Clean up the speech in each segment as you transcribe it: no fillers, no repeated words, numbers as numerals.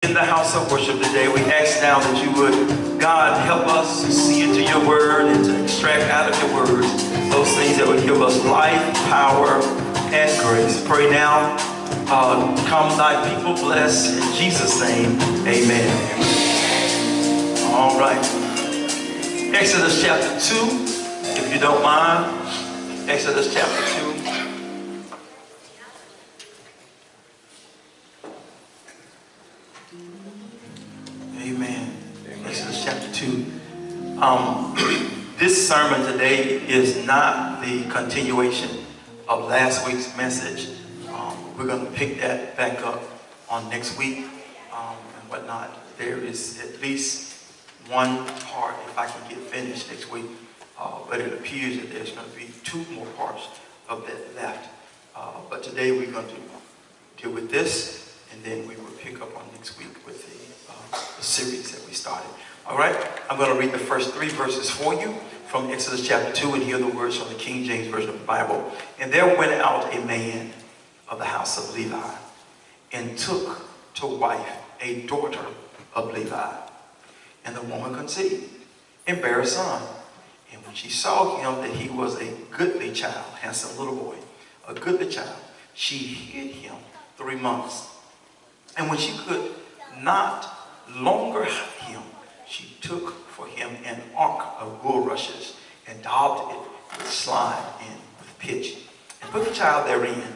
In the house of worship today, we ask now that you would, God, help us to see into your word and to extract out of your word those things that would give us life, power, and grace. Pray now, come thy people bless in Jesus' name, amen. All right. Exodus chapter 2, if you don't mind. Exodus chapter 2. Amen. Exodus chapter 2. This sermon today is not the continuation of last week's message. We're going to pick that back up on next week and whatnot. There is at least one part, if I can get finished next week, but it appears that there's going to be two more parts of that left. But today we're going to deal with this, and then we will pick up on next week with the series that we started. All right, I'm going to read the first 3 verses for you from Exodus chapter 2 and hear the words from the King James Version of the Bible. And there went out a man of the house of Levi and took to wife a daughter of Levi. And the woman conceived and bare a son. And when she saw him that he was a goodly child, handsome little boy, a goodly child, she hid him 3 months. And when she could not longer hide him, she took for him an ark of bulrushes and daubed it with slime and with pitch, and put the child therein. And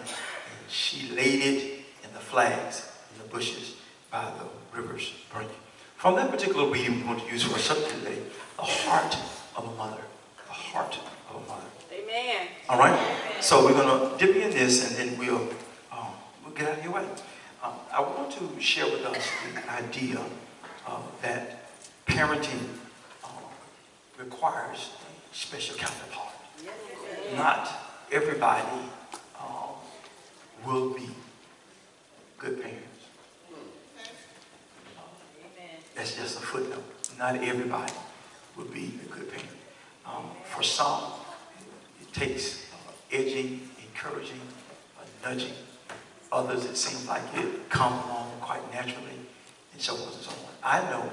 she laid it in the flags and the bushes by the river's brink. From that particular reading we're going to use for our subject today, the heart of a mother. The heart of a mother. Amen. All right? Amen. So we're going to dip in this and then we'll get out of your way. I want to share with us the idea that parenting requires a special kind of heart. Not everybody will be good parents. That's just a footnote. Not everybody will be a good parent. For some, it takes edging, encouraging, nudging. Others, it seems like it comes along quite naturally, and so on and so on. I know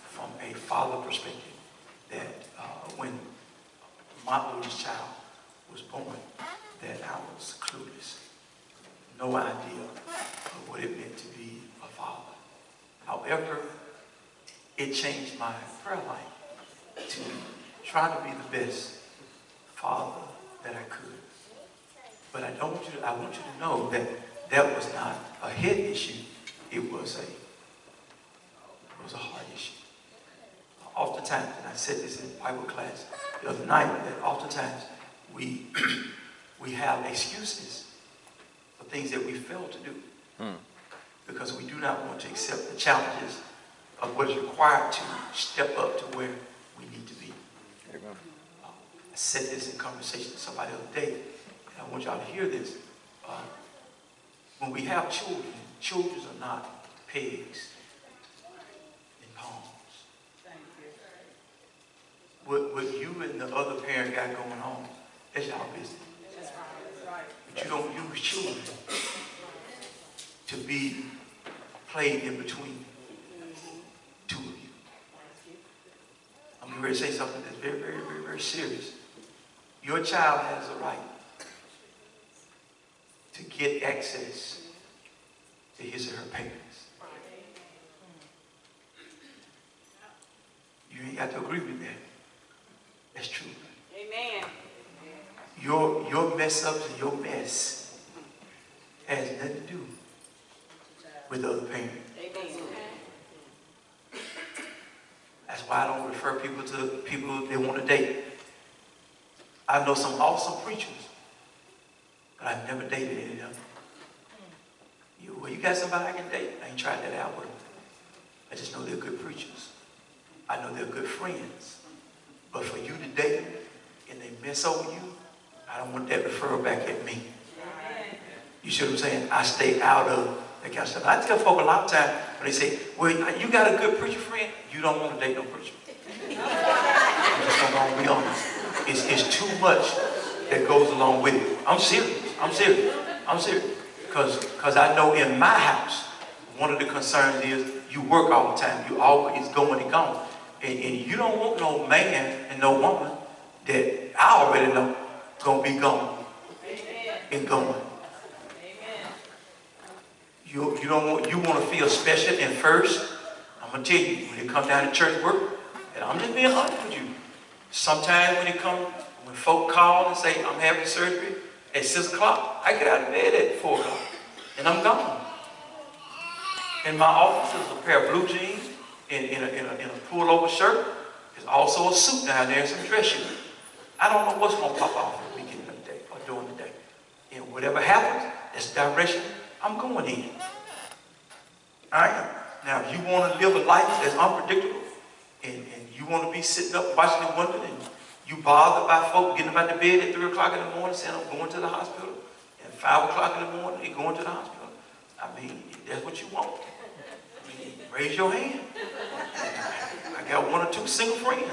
from a father perspective that when my oldest child was born, that I was clueless. No idea of what it meant to be a father. However, it changed my prayer life to try to be the best father that I could. But I want you to know that that was not a head issue. It was a heart issue. Oftentimes, and I said this in Bible class the other night, that oftentimes we have excuses for things that we fail to do because we do not want to accept the challenges of what is required to step up to where we need to be. I said this in conversation with somebody the other day, and I want y'all to hear this. When we have children, children are not pigs in ponds. What you and the other parent got going on, that's y'all business. But you don't use children to be played in between two of you. I'm going to say something that's very, very, very, very serious. Your child has a right to get access to his or her parents. You ain't got to agree with that. That's true. Amen. Your mess ups and your mess has nothing to do with the other parent. Amen. That's why I don't refer people to people they want to date. I know some awesome preachers, but I've never dated any of them. You got somebody I can date? I ain't tried that out with them. I just know they're good preachers. I know they're good friends. But for you to date them and they mess over you, I don't want that referral back at me. You see what I'm saying? I stay out of that kind of stuff. I tell folk a lot of times when they say, well, you got a good preacher friend, you don't want to date no preacher. I'm just going to be honest. It's too much that goes along with it. I'm serious. Because I know in my house, one of the concerns is you work all the time. You always going and gone. And you don't want no man and no woman that I already know gonna be gone and going. You don't want, you want to feel special and first. I'm gonna tell you, when it comes down to church work, and I'm just being honest with you. Sometimes when folk call and say I'm having surgery at 6 o'clock, I get out of bed at 4 o'clock and I'm gone. In my office is a pair of blue jeans in a pullover shirt. There's also a suit down there and some dress shoes. I don't know what's gonna pop off at the beginning of the day or during the day. And whatever happens, that's the direction I'm going in. Alright? Now, if you want to live a life that's unpredictable, and you want to be sitting up watching the window, and you bothered by folk getting up out of bed at 3 o'clock in the morning saying, I'm going to the hospital, and 5 o'clock in the morning, they're going to the hospital. I mean, if that's what you want, I mean, raise your hand. I got 1 or 2 single friends.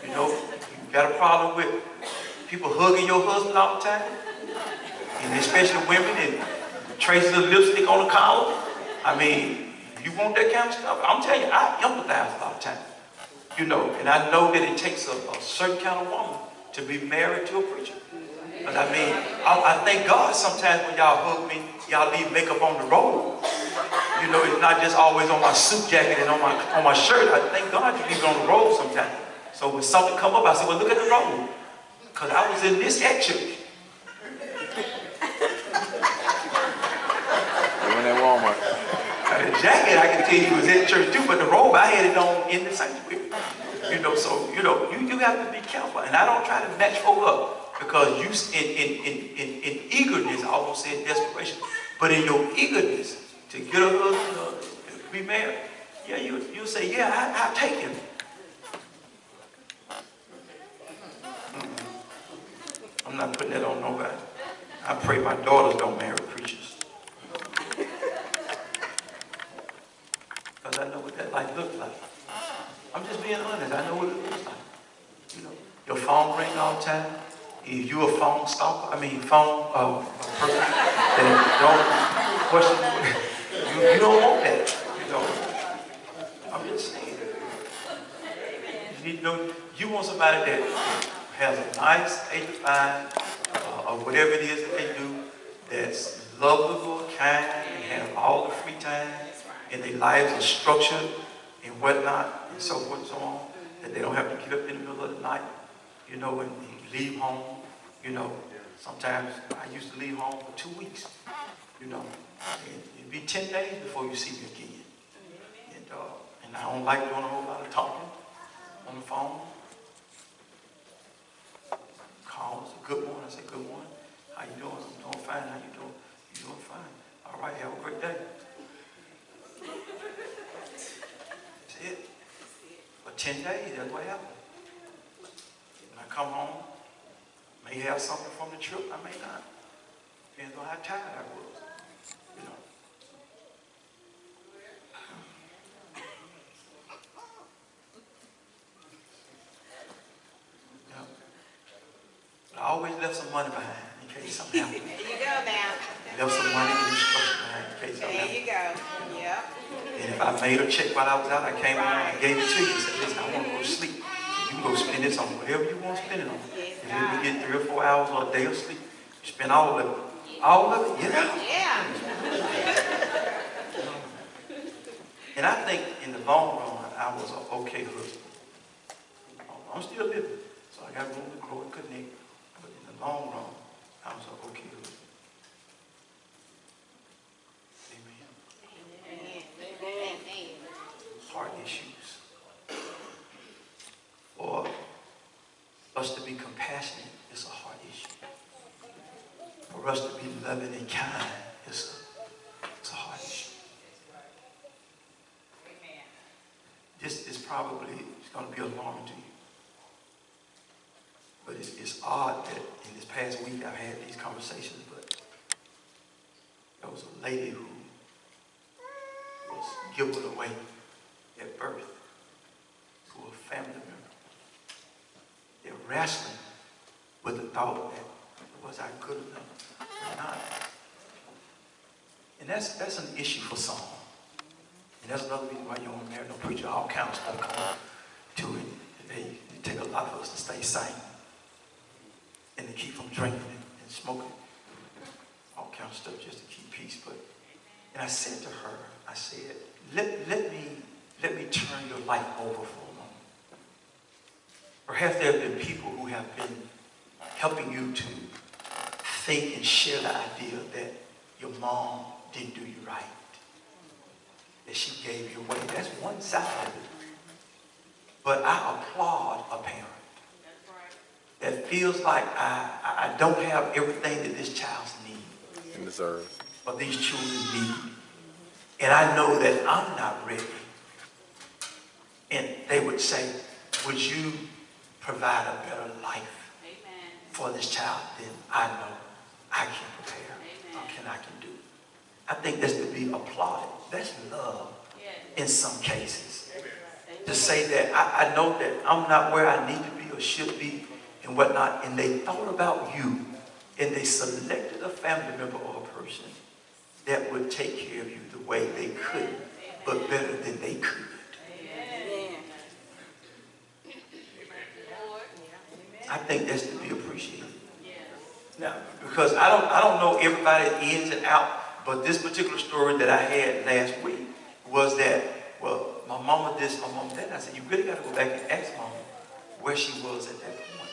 You know, you got a problem with people hugging your husband all the time, and especially women, and traces of lipstick on the collar. I mean, you want that kind of stuff? I'm telling you, I empathize a lot of times. You know, and I know that it takes a certain kind of woman to be married to a preacher. But I mean, I thank God sometimes when y'all hug me, y'all leave makeup on the road. You know, it's not just always on my suit jacket and on my shirt. I thank God you leave it on the road sometimes. So when something come up, I say, well, look at the road. Because I was in this at church. At Walmart. The jacket, I can tell you, was in church too, but the robe, I had it on in the sanctuary. You know, so, you know, you have to be careful. And I don't try to match folk up because you, in eagerness, I almost said desperation, but in your eagerness to get a husband, to be married, yeah, you'll say, yeah, I'll take him. I'm not putting that on nobody. I pray my daughters don't marry preachers. Because I know what that life looks like. I'm just being honest. I know what it looks like. You know, your phone ring all the time. If you a phone stalker, phone person that don't question, you don't want that. You know, I'm just saying. You need to know, you want somebody that has a nice 8 to 5, or whatever it is that they do, that's lovable, kind, and have all the free time, and their lives are structured and whatnot, and so forth and so on, that they don't have to get up in the middle of the night, you know, and leave home. You know, sometimes I used to leave home for 2 weeks, you know, and it'd be 10 days before you see me again. And I don't like doing a whole lot of talking on the phone. Calls, good morning. I say, good morning. How you doing? I'm doing fine. How you doing? You doing fine. All right, have a great day. That's it. For 10 days, that's what happened. When I come home, may have something from the trip, I may not. Depends on how tired I was. You know. But I always left some money behind in case something happened. There you go now. Left some money and instruction behind in case something happened. There you go. Yep. And if I made a check while I was out, I came in and I gave it to you. I said, listen, I want to go to sleep. So you can go spend this on whatever you want to spend it on. And then we get 3 or 4 hours or a day of sleep. You spend all of it. All of it? Yeah. Yeah. And I think in the long run, I was an okay husband. I'm still living, so I got room to grow and connect. But in the long run, I was an okay husband. Amen. Heart issues. For us to be compassionate is a heart issue. For us to be loving and kind is a heart issue. This is probably going to be alarming to you. But it's odd that in this past week I've had these conversations, but there was a lady who was given away at birth to a family member. They're wrestling with the thought that, was I good enough or not? And that's an issue for some. And that's another reason why you don't marry no preacher. All kind of stuff come to it. They take a lot of us to stay sane. And to keep from drinking and smoking. All kind of stuff just to keep peace. And I said to her, I said, let me turn your life over for a moment. Perhaps there have been people who have been helping you to think and share the idea that your mom didn't do you right. That she gave you away. That's one side of it. But I applaud a parent that feels like I don't have everything that this child needs. And deserves. Or these children need. And I know that I'm not ready. And they would say, would you provide a better life for this child than I know I can prepare or I can do? I think that's to be applauded. That's love in some cases. To say that I know that I'm not where I need to be or should be and whatnot, and they thought about you, and they selected a family member or a person that would take care of you the way they could, but better than they could. I think that's to be appreciated. Now, because I don't know everybody ins and out, but this particular story that I had last week was that, well, my mama this, my mama that. I said, you really got to go back and ask mama where she was at that point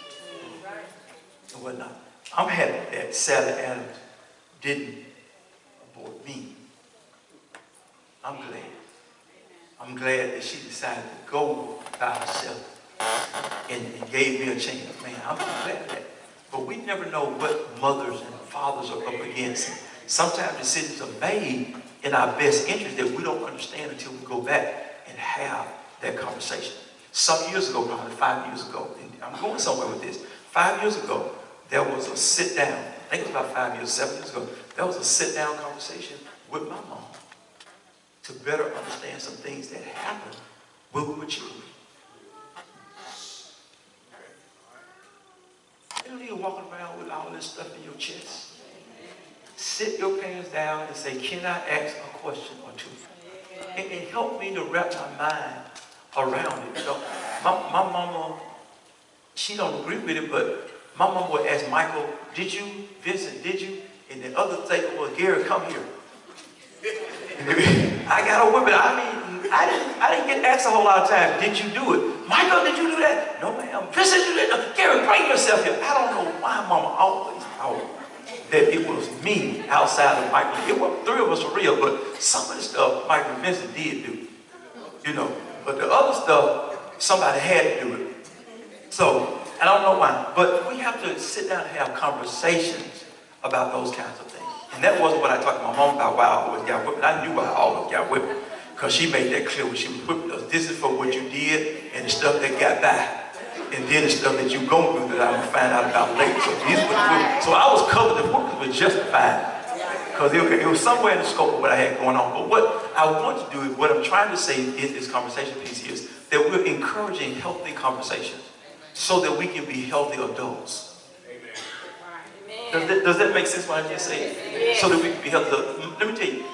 and whatnot. I'm happy that Sally Adams didn't abort me. I'm glad. I'm glad that she decided to go by herself and gave me a chance. Man, I'm glad of that. But we never know what mothers and fathers are up against. Sometimes decisions are made in our best interest that we don't understand until we go back and have that conversation. Some years ago, probably 5 years ago, and I'm going somewhere with this. 5 years ago, there was a sit down. I think it was about 5 years, 7 years ago. There was a sit down conversation with my mom to better understand some things that happened when we were children. You don't need to walk around with all this stuff in your chest. Sit your parents down and say, can I ask a question or two? And help me to wrap my mind around it. You know, my mama, she don't agree with it, but my mama would ask Michael, did you? Vincent, did you? And the other thing was, Gary, come here. I got a whipping. I mean, I didn't get asked a whole lot of times, did you do it? Michael, did you do that? No, ma'am. Vincent, you did that? Gary, bring yourself here. I don't know why mama always thought that it was me outside of Michael. It was three of us for real, but some of the stuff Michael and Vincent did do. You know, but the other stuff, somebody had to do it. So, I don't know why, but we have to sit down and have conversations about those kinds of things. And that wasn't what I talked to my mom about why I always got whipped. I knew why I always got whipped. Because she made that clear when she was whipping us. This is for what you did and the stuff that got by. And then the stuff that you're going through that I'm going to find out about later. So these were the whippings. So I was covered, the whippings were justified. Because it was somewhere in the scope of what I had going on. But what I want to do, what I'm trying to say in this conversation piece is that we're encouraging healthy conversations so that we can be healthy adults. Does that make sense what I just said? Yes. So that we can be healthy. Let me tell you,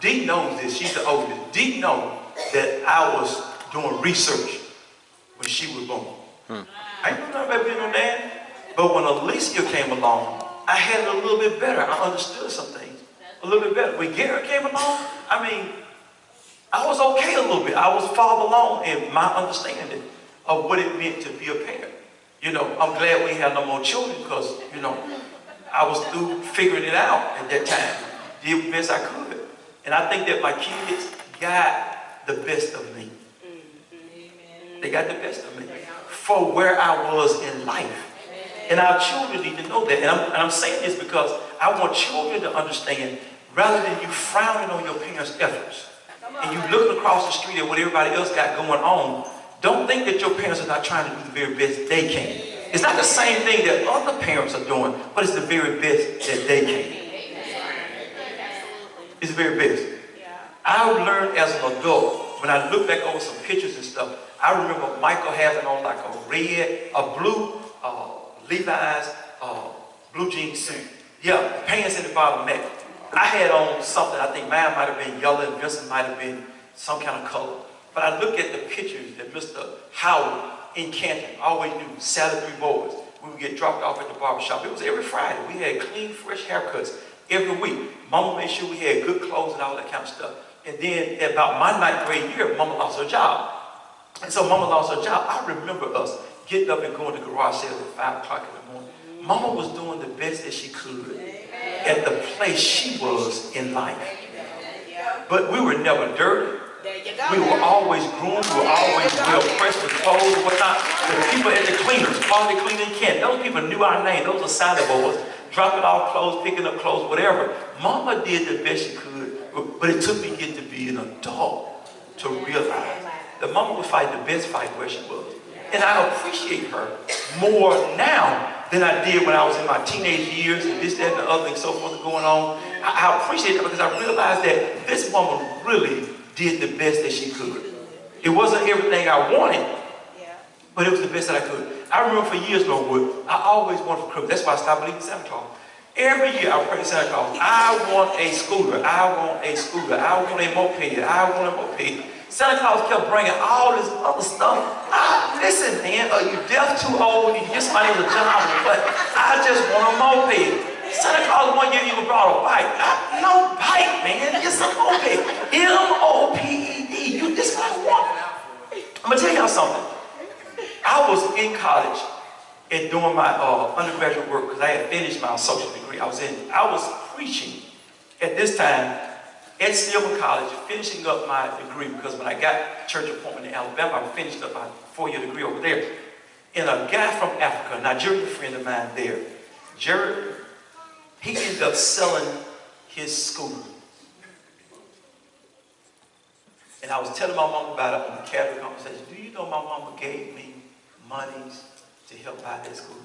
Dee knows this. She's the oldest. Dee knows that I was doing research when she was born. I ain't know nothing about being no dad. But when Alicia came along, I had it a little bit better. I understood some things a little bit better. When Garrett came along, I mean, I was okay a little bit. I was farther along in my understanding of what it meant to be a parent. You know, I'm glad we have no more children because, you know, I was through figuring it out at that time. Did the best I could. And I think that my kids got the best of me. They got the best of me for where I was in life. And our children need to know that. And I'm saying this because I want children to understand, rather than you frowning on your parents' efforts, and you looking across the street at what everybody else got going on, don't think that your parents are not trying to do the very best they can. It's not the same thing that other parents are doing, but it's the very best that they can. It's the very best. I learned as an adult, when I look back over some pictures and stuff, I remember Michael having on like a blue Levi's blue jean suit. Yeah, pants in the bottom neck. I had on something, I think mine might have been yellow and Vincent might have been some kind of color. But I look at the pictures that Mr. Howard in Canton always do, Salad Three Boys. We would get dropped off at the barbershop. It was every Friday. We had clean, fresh haircuts every week. Mama made sure we had good clothes and all that kind of stuff. And then at about my 9th grade year, Mama lost her job. And so Mama lost her job. I remember us getting up and going to garage sales at 5 o'clock in the morning. Mama was doing the best that she could at the place she was in life. But we were never dirty. We were always groomed. We were always well pressed with clothes and whatnot. The people at the cleaners, quality cleaning Kent, those people knew our name. Those are Sally boys, dropping off clothes, picking up clothes, whatever. Mama did the best she could, but it took me getting to be an adult to realize that Mama would fight the best fight where she was. And I appreciate her more now than I did when I was in my teenage years and this, that, and the other and so forth going on. I appreciate it because I realized that this woman really did the best that she could. It wasn't everything I wanted, but it was the best that I could. I remember for years, Lord Wood, I always wanted for Christmas. That's why I stopped believing in Santa Claus. Every year I pray to Santa Claus, I want a scooter, I want a scooter, I want a moped, I want a moped. Santa Claus kept bringing all this other stuff. Listen, man, are you deaf, too old? You just might need a job, but I just want a moped. Santa Claus one year even brought a bike. No bike, man. It's a moped. M-O-P-E-D. You just got one. I'm gonna tell y'all something. I was in college and doing my undergraduate work because I had finished my associate degree. I was preaching at this time at Stillman College, finishing up my degree because when I got church appointment in Alabama, I finished up my 4-year degree over there. And a guy from Africa, a Nigerian friend of mine there, Jared, he ended up selling his scooter. And I was telling my mom about it in the casual conversation. Do you know my mama gave me monies to help buy that scooter?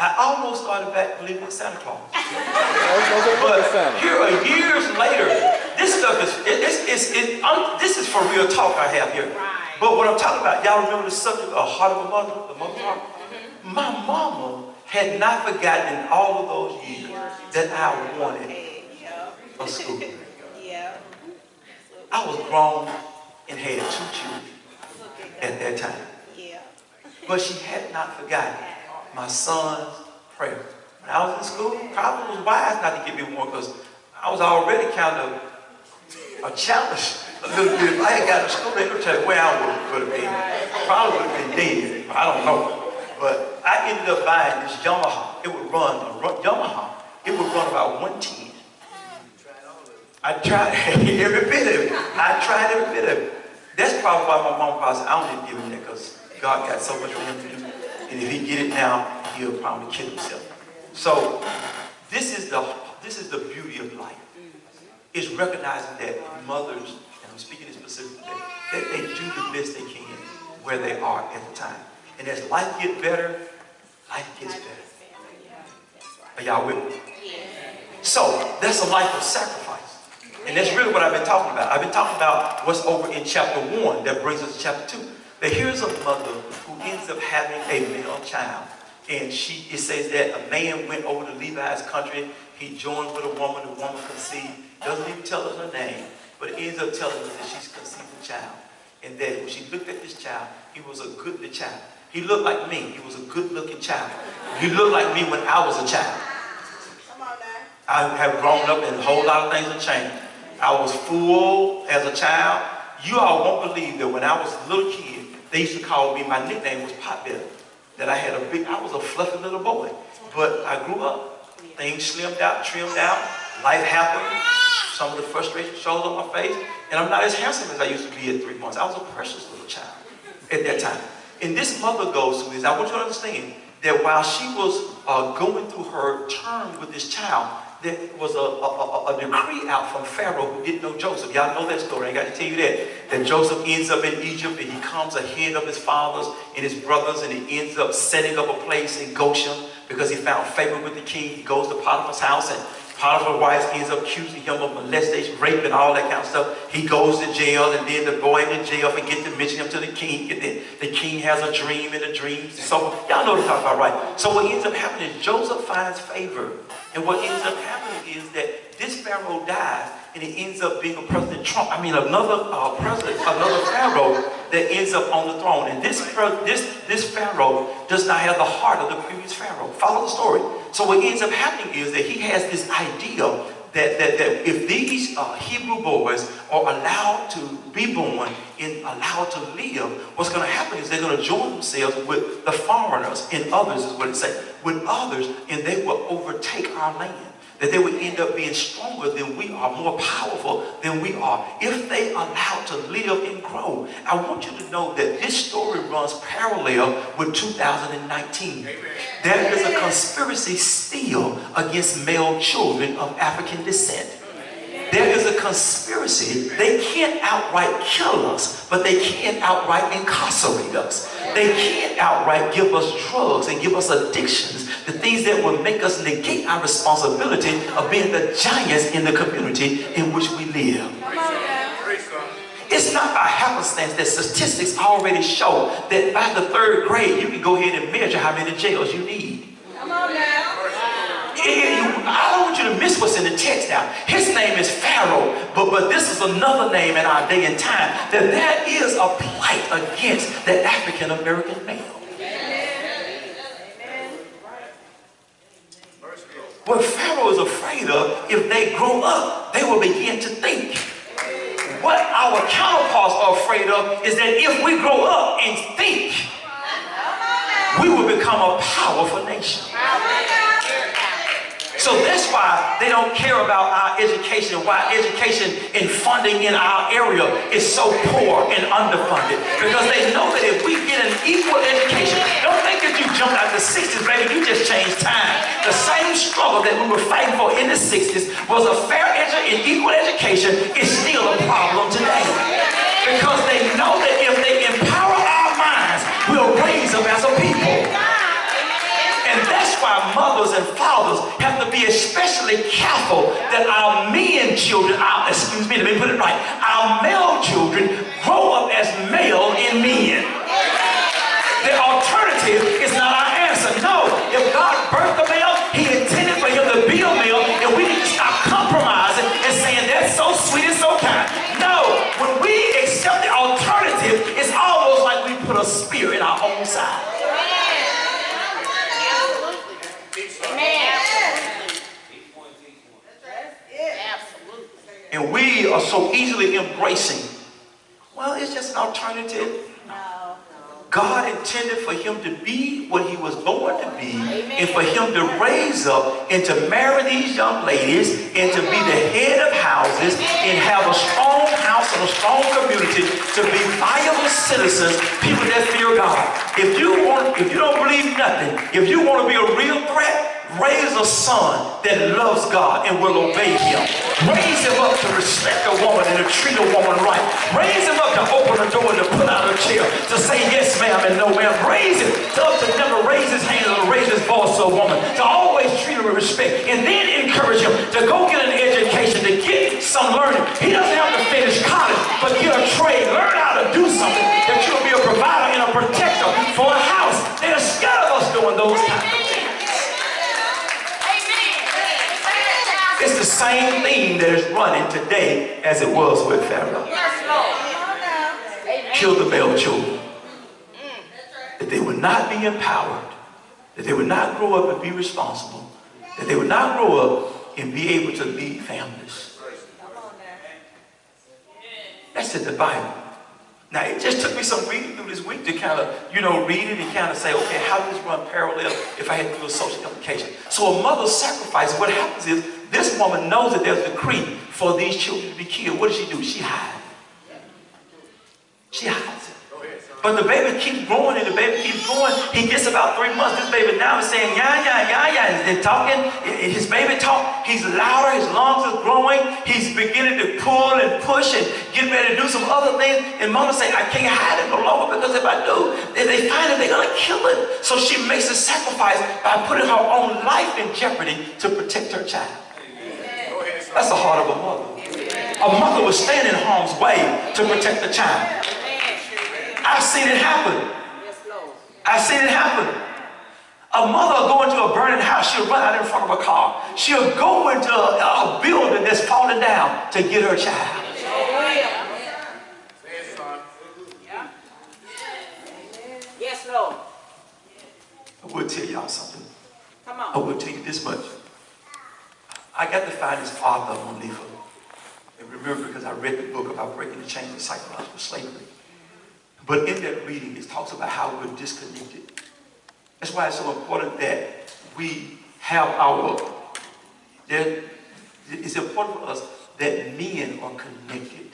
I almost started back believing in Santa Claus. But here are years later, this stuff this is for real talk I have here. But what I'm talking about, y'all remember the subject of Heart of a Mother, the mother's heart? My mama had not forgotten in all of those years that I wanted a scooter. I was grown and had 2 children at that time. But she had not forgotten my son's prayer. When I was in school, probably was wise not to give me one because I was already kind of a challenge a little bit. If I had got to school, they would tell you where I would have been. Probably would have been dead. I don't know. But I ended up buying this Yamaha. It would run, Yamaha, it would run about 110. I tried every bit of it. I tried every bit of it. That's probably why my mom probably said, I don't need to give him that because God got so much for him to do. And if he get it now, he'll probably kill himself. So this is the beauty of life. It's recognizing that mothers, and I'm speaking specifically, that they do the best they can where they are at the time. And as life gets better, life gets better. Are y'all with me? So that's a life of sacrifice. And that's really what I've been talking about. I've been talking about what's over in chapter 1 that brings us to chapter 2. But here's a mother who ends up having a male child. And it says that a man went over to Levi's country. He joined with a woman. The woman conceived. Doesn't even tell us her name. But it ends up telling us that she's conceived a child. And that when she looked at this child, he was a goodly child. He looked like me. He was a good-looking child. He looked like me when I was a child. Come on now. I have grown up and a whole lot of things have changed. I was full as a child. You all won't believe that when I was a little kid, they used to call me, my nickname was Potbelly. That I was a fluffy little boy. But I grew up. Things slimmed out, trimmed out. Life happened. Some of the frustration shows on my face. And I'm not as handsome as I used to be at 3 months. I was a precious little child at that time. And this mother goes through this. I want you to understand that while she was going through her term with this child, there was a decree out from Pharaoh who didn't know Joseph. Y'all know that story. I got to tell you that Joseph ends up in Egypt and he comes ahead of his fathers and his brothers, and he ends up setting up a place in Goshen because he found favor with the king. He goes to Potiphar's house, and Potiphar's wife ends up accusing him of molestation, rape, and all that kind of stuff. He goes to jail, and then the boy in the jail forgets to mention him to the king, and then the king has a dream in the dream. So y'all know what I'm talking about, right? So what ends up happening is Joseph finds favor. And what ends up happening is that this Pharaoh dies, and it ends up being a President Trump. I mean, another Pharaoh that ends up on the throne. And this Pharaoh does not have the heart of the previous Pharaoh. Follow the story. So what ends up happening is that he has this idea that if these Hebrew boys are allowed to be born and allowed to live, what's going to happen is they're going to join themselves with the foreigners and others, is what it says, with others, and they will overtake our land. That they would end up being stronger than we are, more powerful than we are, if they allow to live and grow. I want you to know that this story runs parallel with 2019. Amen. There is a conspiracy still against male children of African descent. There is a conspiracy. They can't outright kill us, but they can outright incarcerate us. They can't outright give us drugs and give us addictions, the things that will make us negate our responsibility of being the giants in the community in which we live. It's not by happenstance that statistics already show that by the 3rd grade, you can go ahead and measure how many jails you need. Come on now. I don't want you to miss what's in the text now. His name is Pharaoh, but this is another name in our day and time, that there is a plight against the African American male. What Pharaoh is afraid of, if they grow up, they will begin to think. What our counterparts are afraid of is that if we grow up and think, we will become a powerful nation. So that's why they don't care about our education, why education and funding in our area is so poor and underfunded. Because they know that if we get an equal education, don't think that you jumped out the 60s, baby, you just changed time. The same struggle that we were fighting for in the 60s was a fair and equal education is still a problem today. Because they know that if they empower our minds, we'll raise them as a people. And that's why mothers and fathers have to be especially careful that our men children, our male children grow up as male in men. The alternative is not our answer. No, if God birthed a male, he intended for him to be a male, and we need to stop compromising and saying that's so sweet and so kind. No, when we accept the alternative, it's almost like we put a spear in our own side. And we are so easily embracing, well, it's just an alternative. God intended for him to be what he was born to be, and for him to raise up and to marry these young ladies and to be the head of houses and have a strong house and a strong community, to be viable citizens, people that fear God. If you don't believe nothing, if you want to be a real threat, raise a son that loves God and will obey him. Raise him up to respect a woman and to treat a woman right. Raise him up to open a door and to pull out a chair, to say yes ma'am and no ma'am. Raise him up to never raise his hand or raise his voice to a woman, to always treat her with respect, and then encourage him to go get an education, to get some learning. He doesn't have to finish college, but get a trade, learn how to do something, that you'll be a provider and a protector for a house. They're scared of us doing those kinds of things. It's the same thing that is running today as it was with Pharaoh. Kill the male children. That they would not be empowered. That they would not grow up and be responsible. That they would not grow up and be able to lead families. That's in the Bible. Now, it just took me some reading through this week to kind of, read it and kind of say, okay, how does this run parallel if I had to do a social implication? So a mother's sacrifice, what happens is, this woman knows that there's a decree for these children to be killed. What does she do? She hides. She hides it. But the baby keeps growing and the baby keeps growing. He gets about 3 months. This baby now is saying, and talking. His baby talk. He's louder. His lungs are growing. He's beginning to pull and push and get ready to do some other things. And mama say, I can't hide it no longer, because if I do, if they find him, they're going to kill him. So she makes a sacrifice by putting her own life in jeopardy to protect her child. That's the heart of a mother. A mother will stand in harm's way to protect the child. I've seen it happen. I've seen it happen. A mother will go into a burning house. She'll run out in front of a car. She'll go into a building that's falling down to get her child. Yes, Lord. I will tell y'all something. Come on. I will tell you this much. I got to find this author on Lefa. And remember, because I read the book about breaking the chains of psychological slavery. But in that reading, it talks about how we're disconnected. That's why it's so important that we have it's important for us that men are connected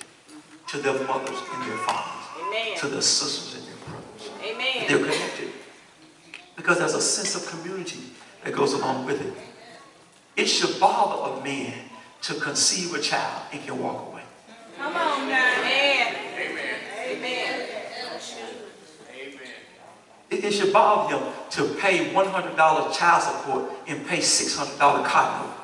to their mothers and their fathers. Amen. To their sisters and their brothers. Amen. That they're connected. Because there's a sense of community that goes along with it. It should bother a man to conceive a child and can walk away. Come on now. Amen. Amen. Amen. It should bother him to pay $100 child support and pay $600 car note.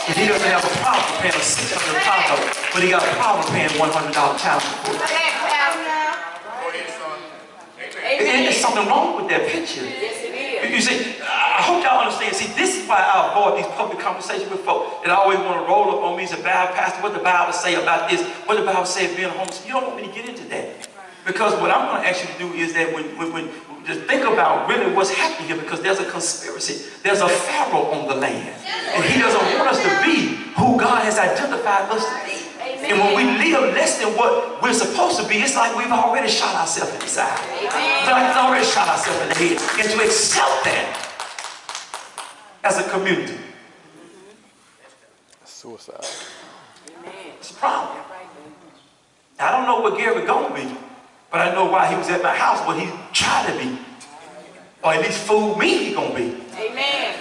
And he doesn't have a problem paying a $600 car note, but he got a problem paying $100 child support. And there's something wrong with that picture. Yes, it is. You see, I hope y'all understand. See, this is why I avoid these public conversations with folk that always want to roll up on me and say, Pastor, what the Bible say about this? What the Bible say about being homeless? You don't want me to get into that. Because what I'm going to ask you to do is that when just think about really what's happening here, because there's a conspiracy. There's a Pharaoh on the land. And he doesn't want us to be who God has identified us to be. Amen. And when we live less than what we're supposed to be, it's like we've already shot ourselves in the side. It's like we've already shot ourselves in the head. And to accept that as a community, suicide. it's a problem. I don't know what Gary going to be. But I know why he was at my house, what he tried to be. Or at least fooled me he gonna be. Amen.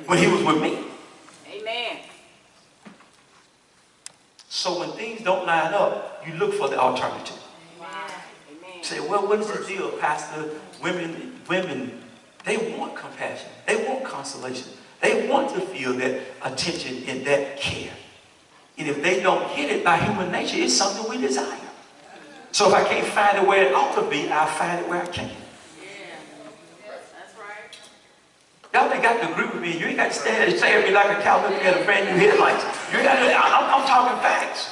When he was with me. Amen. So when things don't line up, you look for the alternative. Amen. Say, well, what is the deal, Pastor? Women, they want compassion. They want consolation. They want to feel that attention and that care. And if they don't get it by human nature, it's something we desire. So if I can't find it where it ought to be, I'll find it where I can. That's right. Y'all ain't got to agree with me. You ain't got to stand and stare at me like a cow looking at a brand new headlights. You ain't got to, I'm talking facts.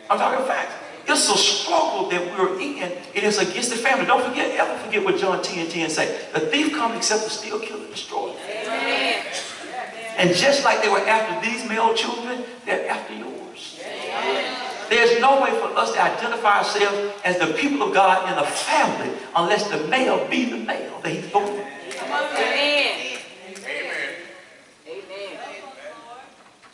I'm talking facts. It's a struggle that we're in. It is against the family. Don't forget, ever forget what John 10:10 say. The thief comes except to steal, kill, and destroy. Amen. And just like they were after these male children, they're after yours. There's no way for us to identify ourselves as the people of God in a family unless the male be the male that he's born. Amen. Amen.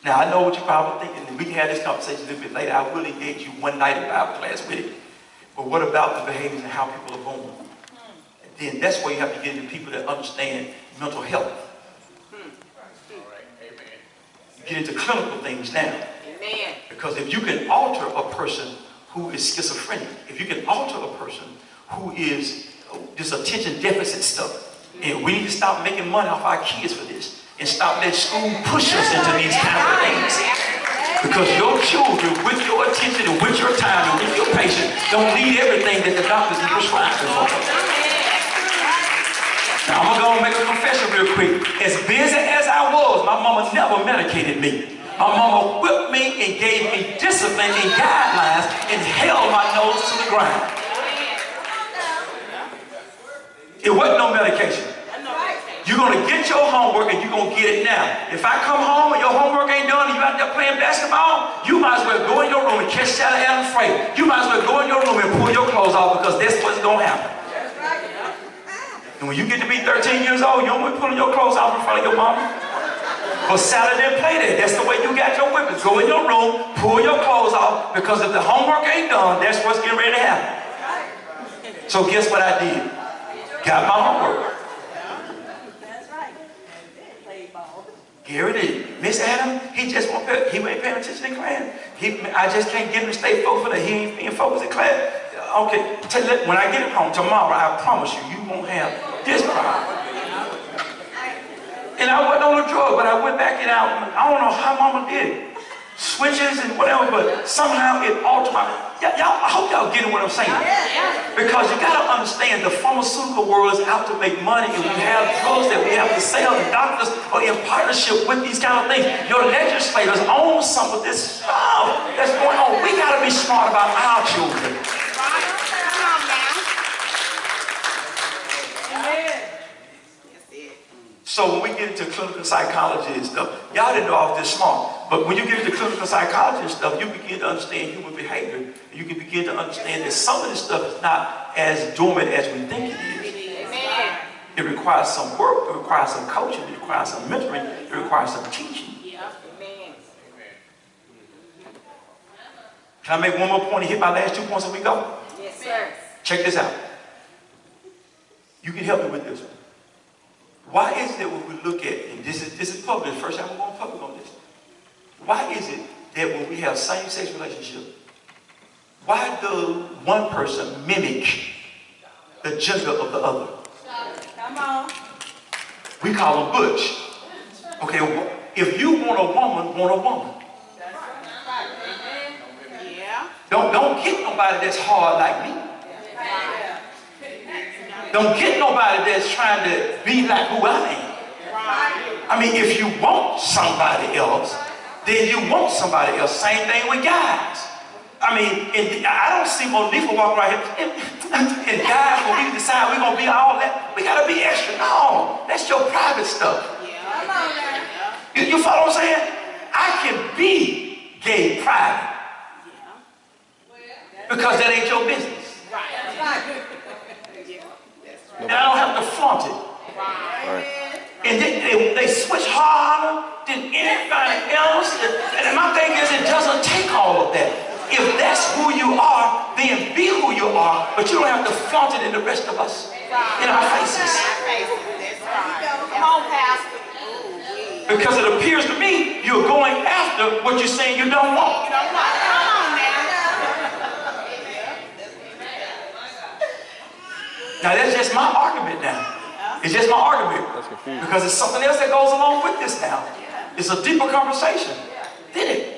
Now, I know what you're probably thinking, and we can have this conversation a little bit later. I will engage you one night in Bible class with it. But what about the behaviors and how people are born? And then that's where you have to get into people that understand mental health. You get into clinical things now. Amen. Because if you can alter a person who is schizophrenic, if you can alter a person who is this attention deficit stuff, and we need to stop making money off our kids for this, and stop letting school push us into these kinds of things. Because your children, with your attention and with your time and with your patience, don't need everything that the doctors are prescribing for. Now, I'm going to go and make a confession real quick. As busy as I was, my mama never medicated me. My mama whipped me and gave me discipline and guidelines and held my nose to the ground. It wasn't no medication. You're going to get your homework and you're going to get it now. If I come home and your homework ain't done and you're out there playing basketball, you might as well go in your room and catch Sally Adams Frey. You might as well go in your room and pull your clothes off because that's what's going to happen. And when you get to be 13 years old, you don't be pulling your clothes off in front of your mama. But Sally didn't play that. That's the way you got your whippings. Go in your room, pull your clothes off, because if the homework ain't done, that's what's getting ready to happen. So guess what I did? Got my homework. Gary did. Miss Adam, he just won't pay, he ain't paying attention in class. I just can't get him to stay focused. He ain't being focused in class. Okay, when I get home tomorrow, I promise you, you won't have this problem. And I wasn't on a drug, but I went back and I don't know how mama did it. switches and whatever, but somehow it altered my... Y'all, I hope y'all getting what I'm saying. Because you got to understand the pharmaceutical world is out to make money, and we have drugs that we have to sell, and doctors are in partnership with these kind of things. Your legislators own some of this stuff that's going on. We got to be smart about our children. So when we get into clinical psychology and stuff, y'all didn't know I was this smart. But when you get into clinical psychology and stuff, you begin to understand human behavior. And you can begin to understand that some of this stuff is not as dormant as we think it is. Amen. It requires some work, it requires some coaching, it requires some mentoring, it requires some teaching. Amen. Can I make one more point and hit my last 2 points and we go? Yes, sir. Check this out. You can help me with this one. Why is it when we look at, and this is public, first time we're going public on this. Why is it that when we have same-sex relationships, why does one person mimic the gender of the other? Come on. We call them butch. Okay, if you want a woman, want a woman. Yeah. Don't get nobody that's hard like me. Don't get nobody that's trying to be like who I am. I mean, if you want somebody else, then you want somebody else. Same thing with guys. I mean, I don't see Monifa walk right here. And guys, when we decide we're going to be all that, we got to be extra. No, that's your private stuff. You follow what I'm saying? I can be gay private. Because that ain't your business. And I don't have to flaunt it. Right. And they switch harder than anything else. And my thing is, it doesn't take all of that. If that's who you are, then be who you are. But you don't have to flaunt it in the rest of us, in our faces. Come on, Pastor. Because it appears to me you're going after what you're saying you don't want. You don't want. Come on, man. Now that's just my argument now. It's just my argument. Because it's something else that goes along with this now. It's a deeper conversation. Did it?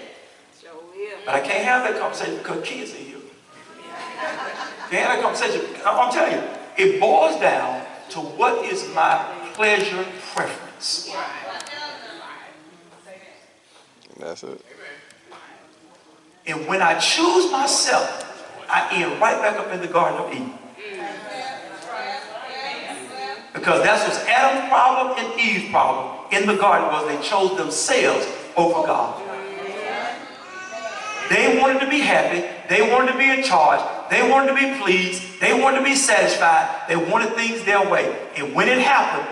But I can't have that conversation because kids are here. Can't have that conversation. I'm telling you, it boils down to what is my pleasure preference. That's it. And when I choose myself, I end right back up in the Garden of Eden. Because that's what's Adam's problem and Eve's problem in the garden, was they chose themselves over God. They wanted to be happy. They wanted to be in charge. They wanted to be pleased. They wanted to be satisfied. They wanted things their way. And when it happened,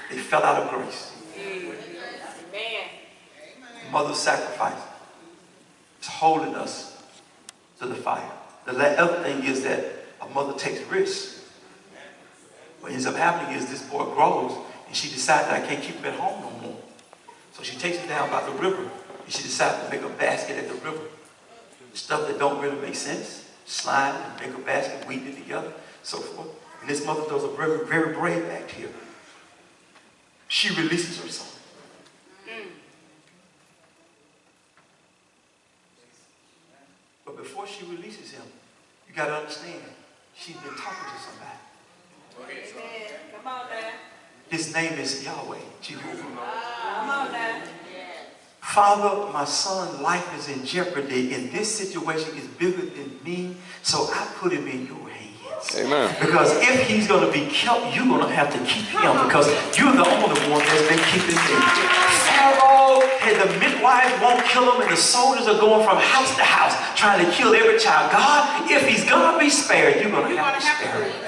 they fell out of grace. Amen. Mother's sacrifice is holding us to the fire. The other thing is that a mother takes risks. What ends up happening is this boy grows, and she decides that I can't keep him at home no more. So she takes him down by the river, and she decides to make a basket at the river. Stuff that don't really make sense. Slime and make a basket, weave it together, so forth. And this mother does a very, very brave act here. She releases her son. But before she releases him, you got to understand, she's been talking to somebody. Amen. Come on now. His name is Yahweh, Jehovah. Come on now. Father, my son's life is in jeopardy, and this situation is bigger than me, so I put him in your hands. Amen. Because if he's going to be kept, you're going to have to keep him, because you're the only one that's been keeping him. Pharaoh and the midwives won't kill him, and the soldiers are going from house to house trying to kill every child. God, if he's going to be spared, you're going to have to spare him.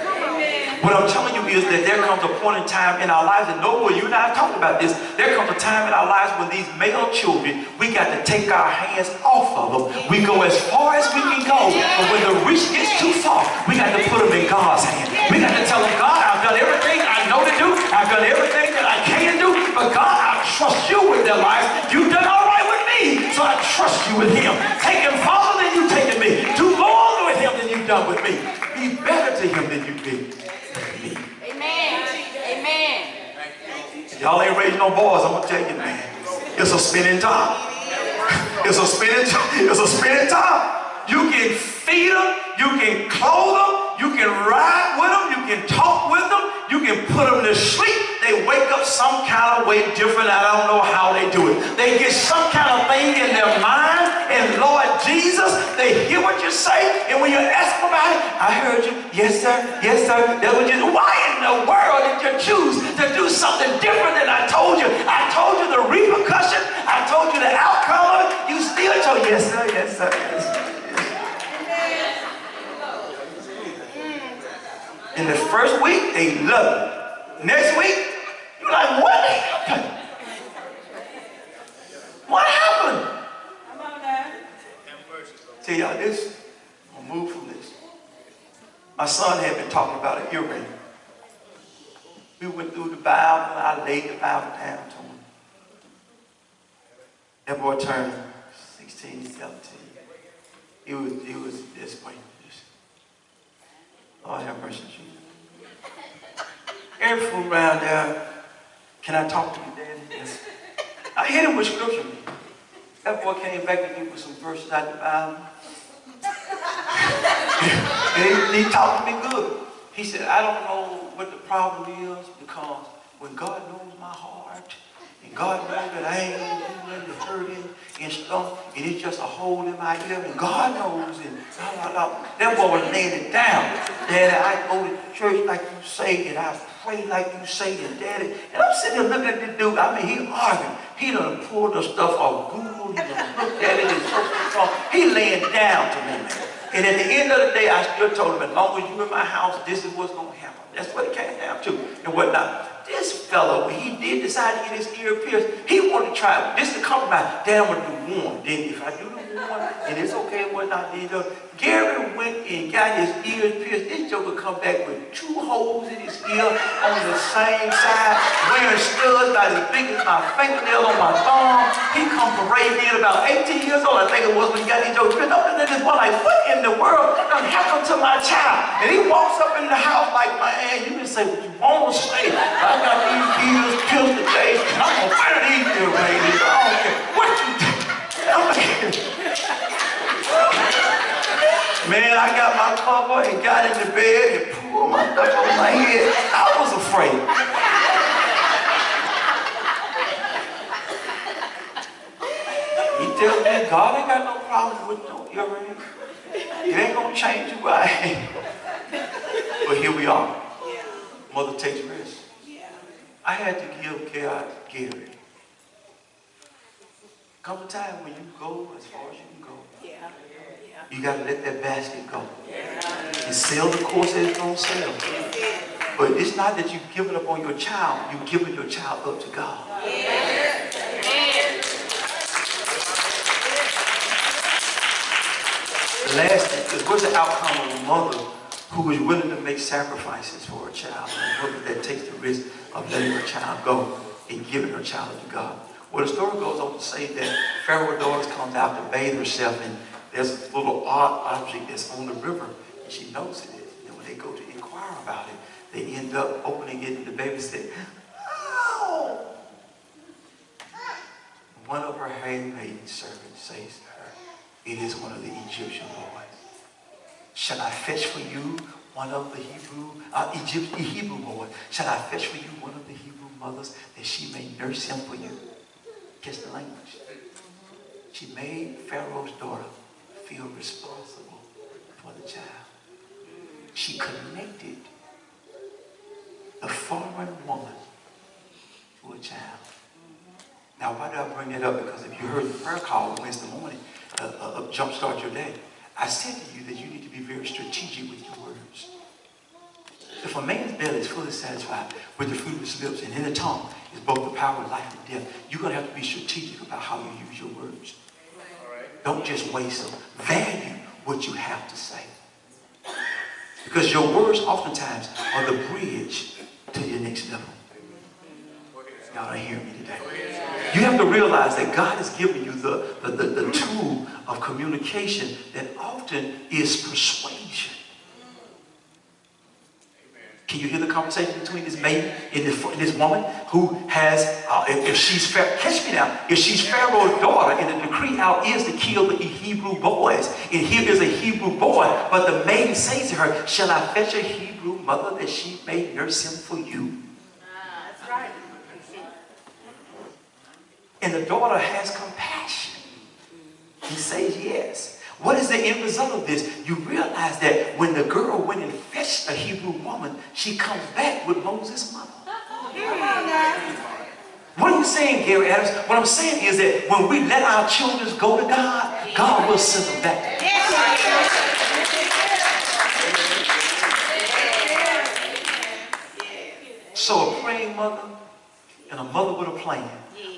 What I'm telling you is that there comes a point in time in our lives, and Noble, you and I have talked about this, there comes a time in our lives when these male children, we got to take our hands off of them. We go as far as we can go, but when the reach gets too far, we got to put them in God's hands. We got to tell them, God, I've done everything I know to do, I've done everything that I can do, but God, I trust you with their lives. You've done all right with me, so I trust you with him. Take him farther than you've taken me. Do more with him than you've done with me. Be better to him than you've been. Y'all ain't raising no boys, I'm gonna tell you, man. It's a spinning top. It's a spending time. You can feed them, you can clothe them, you can ride with them, you can talk with them, you can put them to sleep. They wake up some kind of way different. I don't know how they do it. They get some kind of thing in their mind, and Lord Jesus, they hear what you say, and when you ask them about it, I heard you, yes sir, that was just, why in the world did you choose to do something different than I told you? I told you the repercussion, I told you the outcome of it, you still told, yes sir, yes sir, yes sir. In the first week, they love you. Next week, you're like, what happened? What happened? Come on now. Tell y'all this, I'm gonna move from this. My son had been talking about an earring. We went through the Bible, and I laid the Bible down to him. That boy turned 16, 17. He was this way. Lord have mercy, Jesus. Every fool around there, can I talk to you, Daddy? Yes. I hit him with scripture. That boy came back to me with some verses out the Bible. And he talked to me good. He said, I don't know what the problem is, because when God knows my heart, and God knows that I ain't gonna do nothing to hurt him and stuff, and it's just a hole in my ear, and God knows, and blah, blah, blah. That boy was laying it down. Daddy, I go to church like you say, and I pray like you say, and Daddy, and I'm sitting there looking at this dude. I mean, he arguing. He done pulled the stuff off Google, he done looked at it, and so he laying down to me, man. And at the end of the day, I still told him, as long as you in my house, this is what's going to happen. That's what it came down to, and whatnot. This fellow, when he did decide to get his ear pierced, he wanted to try it. This is a compromise. Then I'm going to do one. Then if I do the one, and it's okay and whatnot, then Gary went and got his ears pierced. This joker come back with 2 holes in his ear on the same side, wearing studs about as big as my fingernail on my thumb. He come parading in about 18 years old, I think it was, when he got these jokers pierced up. And then this boy like, what in the world done happened to my child? And he walks up in the house like, man, you can say what you want to say. I got these ears pierced today, and I'm going to fire these ears, baby. I don't care what you do. Man, I got my cover and got in the bed and pulled my stuff over my head. I was afraid. He tells me God ain't got no problem with no earrings. It ain't gonna change who I am. But here we are. Mother takes risks. I had to give Gary. Come a time when you go as far as you can go. You got to let that basket go. And sell the course that it's going to sell. But it's not that you've given up on your child. You've given your child up to God. The last thing is, what's the outcome of a mother who is willing to make sacrifices for her child? A mother that takes the risk of letting her child go and giving her child to God. Well, the story goes on to say that Pharaoh's daughter comes out to bathe herself, and there's a little odd object that's on the river, and she knows it is. And when they go to inquire about it, they end up opening it, and the baby said, "Ow!" One of her handmaiden servants says to her, "It is one of the Egyptian boys. Shall I fetch for you one of the Hebrew boys? Shall I fetch for you one of the Hebrew mothers, that she may nurse him for you?" Catch the language. She made Pharaoh's daughter feel responsible for the child. She connected the foreign woman to a child. Now, why did I bring that up? Because if you heard the prayer call Wednesday morning, jumpstart your day, I said to you that you need to be very strategic with your words. If a man's belly is fully satisfied with the fruit of his lips, and in the tongue is both the power of life and death, you're going to have to be strategic about how you use your words. Don't just waste them. Value what you have to say. Because your words oftentimes are the bridge to your next level. Y'all don't hear me today. You have to realize that God has given you the tool of communication that often is persuasion. Can you hear the conversation between this maiden and this woman who has, if she's Pharaoh, catch me now, if she's Pharaoh's daughter and the decree out is to kill the Hebrew boys, and here is a Hebrew boy, but the maiden says to her, shall I fetch a Hebrew mother that she may nurse him for you? That's right. And the daughter has compassion. He says yes. What is the end result of this? You realize that when the girl went and fetched a Hebrew woman, she comes back with Moses' mother. What are you saying, Gary Adams? What I'm saying is that when we let our children go to God, God will send them back. So a praying mother and a mother with a plan.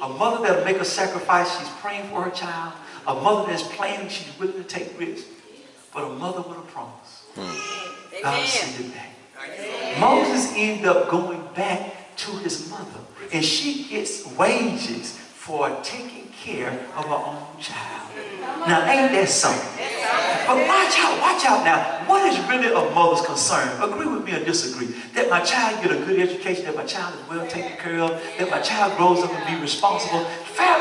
A mother that'll make a sacrifice, she's praying for her child. A mother that's planning, she's willing to take risks. But a mother with a promise. God will send it back. Moses ended up going back to his mother. And she gets wages for taking care of her own child. Now, ain't that something? But watch out now. What is really a mother's concern? Agree with me or disagree? That my child get a good education, that my child is well taken care of, that my child grows up and be responsible.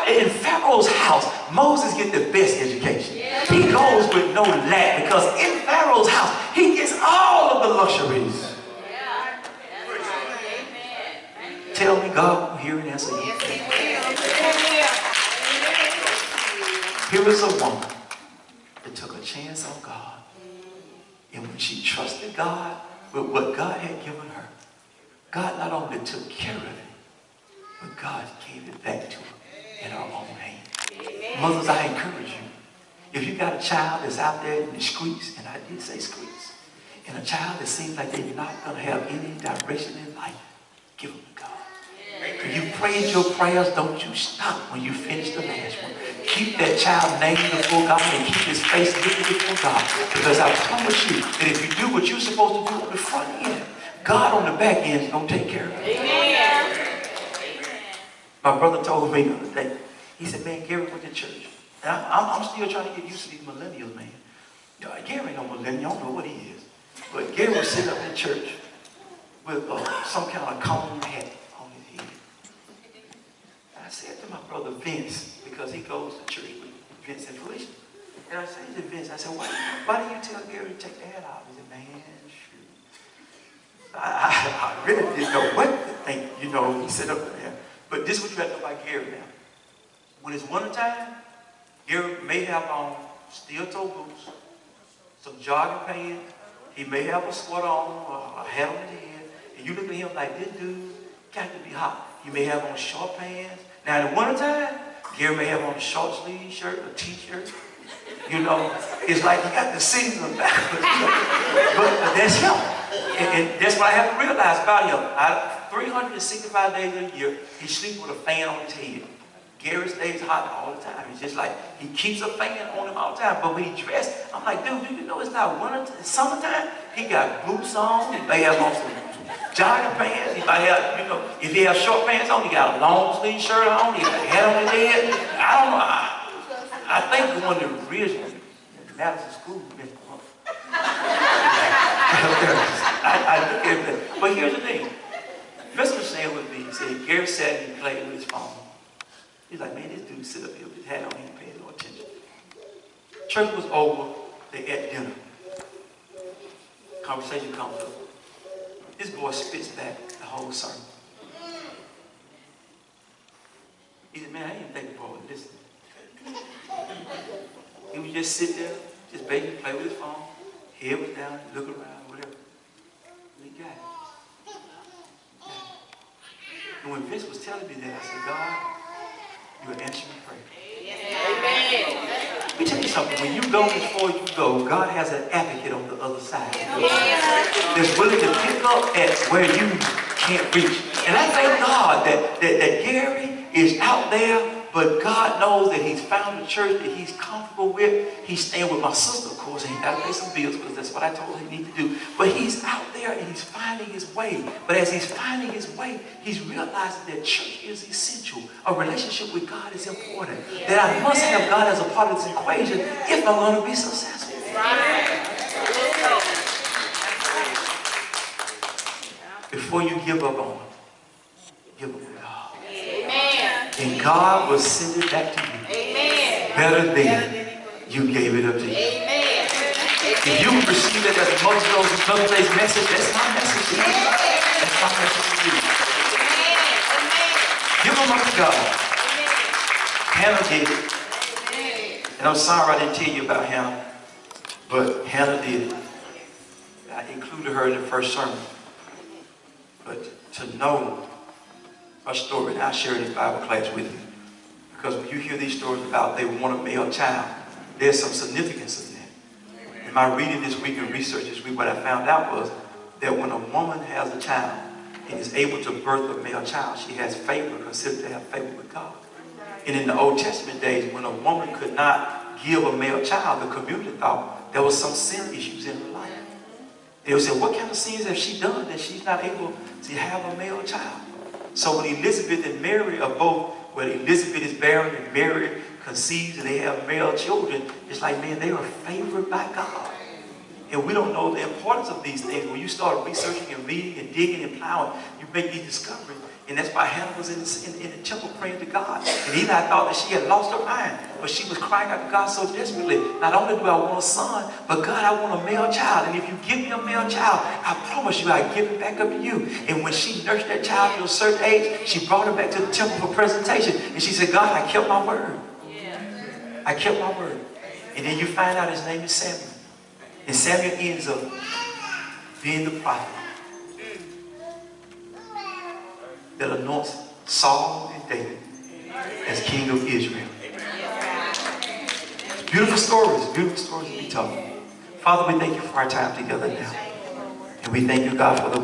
In Pharaoh's house, Moses gets the best education. He goes with no lack because in Pharaoh's house, he gets all of the luxuries. Tell me God will hear and answer you. Here is a woman that took a chance on God. And when she trusted God with what God had given her, God not only took care of it, but God gave it back to her in her own hand. Mothers, I encourage you. If you got a child that's out there in the streets, and I did say streets, and a child that seems like they're not going to have any direction in life, give them to God. When you prayed your prayers, don't you stop when you finish the last one. Keep that child named before God and keep his face lifted before God. Because I promise you that if you do what you're supposed to do on the front end, God on the back end is going to take care of it. Amen. My brother told me the other day, he said, man, Gary went to church. And I'm still trying to get used to these millennials, man. You know, Gary ain't no millennial, I don't know what he is. But Gary was sitting up in church with some kind of cone hat on his head. And I said to my brother Vince, because he goes to church with Vince and Felicia. And I said to Vince, I said, why do you tell Gary to take the hat off? He said, man, shoot. I really didn't know what to think, you know, he said up there. But this is what you have to know about Gary now. When it's wintertime, Gary may have on steel-toe boots, some jogging pants, he may have a sweater on or a hat on his head, and you look at him like, this dude got to be hot. He may have on short pants. Now in the wintertime, Gary may have on a short sleeve shirt, a t-shirt. You know, it's like he got the season backwards. But that's him. And that's what I have to realize about him. 365 days a year, he sleeps with a fan on his head. Gary stays hot all the time. It's just like he keeps a fan on him all the time. But when he dressed, I'm like, dude, do you know it's not winter, it's summertime? He got boots on, he may have on some jogging pants, he might have, you know, if he has short pants on, he got a long sleeve shirt on, he got a hat on his head. I don't know. I think going to Ridgeland, Madison School, I look at it. But here's the thing. Chris was saying with me, he said, Gary sat and he played with his phone. He's like, man, this dude sit up here with his hat on, he ain't paying no attention. Church was over, they ate dinner. Conversation comes up. This boy spits back the whole sermon. He said, man, I didn't think the boy would listen. He would just sit there, just basically play with his phone. Head was down, look around, whatever. And he got it. And when Vince was telling me that, I said, God, you will answer my prayer. Amen. Let me tell you something. When you go before you go, God has an advocate on the other side. That's willing to pick up at where you can't reach. And I thank God that Gary is out there, but God knows that he's found a church that he's comfortable with. He's staying with my sister, of course, and he's got to pay some bills because that's what I told him he needs to do. But he's out there and he's finding his way. But as he's finding his way, he's realizing that church is essential. A relationship with God is important. That I must have God as a part of this equation if I'm going to be successful. before you give up on them, give them to God. Amen. And God will send it back to you Amen. better than you gave it up to you. Amen. If you receive it as most of those another day's message, that's my message to you. That's my message to you. Give them up to God. Hannah did it. And I'm sorry I didn't tell you about Hannah, but Hannah did it. I included her in the first sermon. But to know her story, and I share this Bible class with you. Because when you hear these stories about they want a male child, there's some significance in that. In my reading this week and research this week, what I found out was that when a woman has a child and is able to birth a male child, she has favor, considered to have favor with God. And in the Old Testament days, when a woman could not give a male child, the community thought there was some sin issues in her life. They would say, what kind of sins have she done that she's not able to have a male child? So when Elizabeth and Mary are both, when Elizabeth is barren and Mary conceives and they have male children, it's like, man, they are favored by God. And we don't know the importance of these things. When you start researching and reading and digging and plowing, you make these discoveries. And that's why Hannah was in the temple praying to God. And Eli thought that she had lost her mind. But she was crying out to God so desperately. Not only do I want a son, but God, I want a male child. And if you give me a male child, I promise you I'll give it back up to you. And when she nursed that child to a certain age, she brought her back to the temple for presentation. And she said, God, I kept my word. I kept my word. And then you find out his name is Samuel. And Samuel ends up being the prophet that anoints Saul and David as king of Israel. Beautiful stories to be told. Father, we thank you for our time together now. And we thank you, God, for the